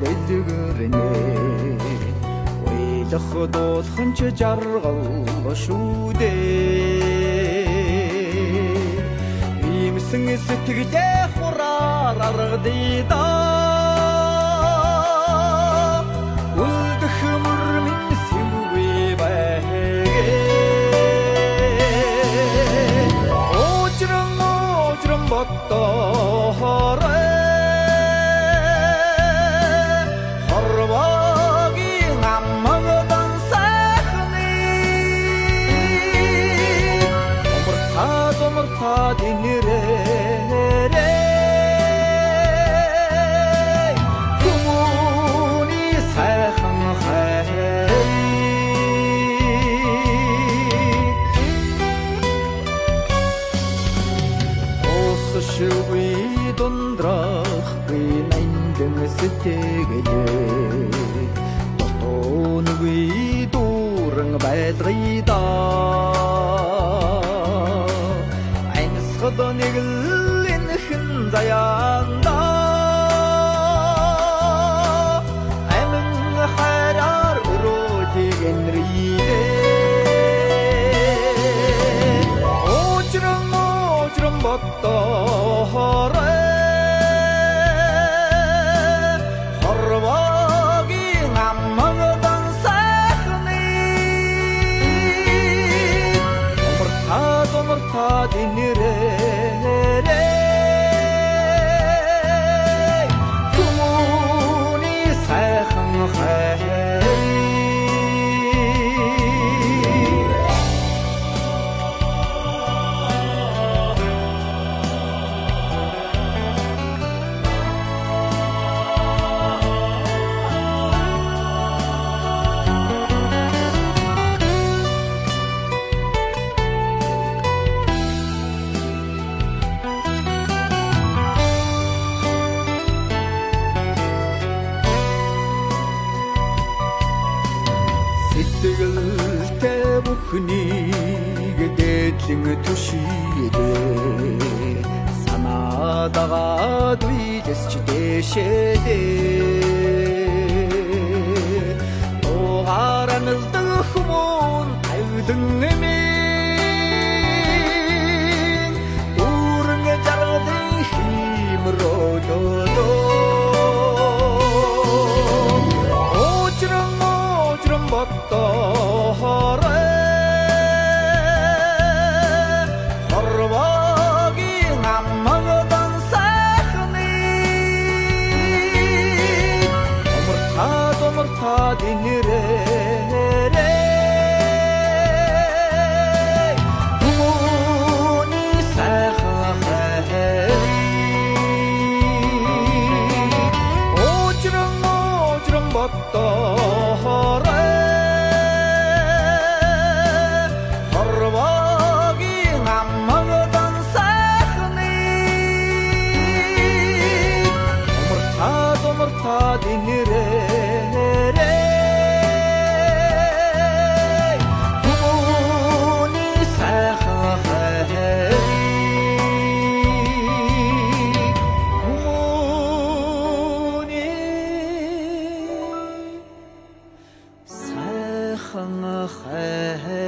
дэлгэрнэ уйлах дуулхан ч жаргал шүү дээ имсэн сэтгэлээ хураар аргадъя да үлдэх мөрмин сэвгүй байгээ ожрон боддоорой шүгүй дундрахгүй нандин сэтгэлээ дотоонгүй дүүрэн байлгая да айнсгад нэг л энхэн заяанда амин хайраар өрөөжиг энрийдээ ожрон боддоорой хорвогийн аммагдан сайхны умартаа динэрээ хүмүүний сайхан хай сэтгэлтэй бүхнийг дээдлэн түшийдээ санаадагаад үйдэс ч дэшээдээ дуугаар амилдаг хүмүүн тавилан эмийн дүүрэн жаргадын химрөлөө боддоорой хорвогийн аммагдан сайхны умартаа динэрээ хүмүүний сайхан хай ожрон боддоорой хайхан хай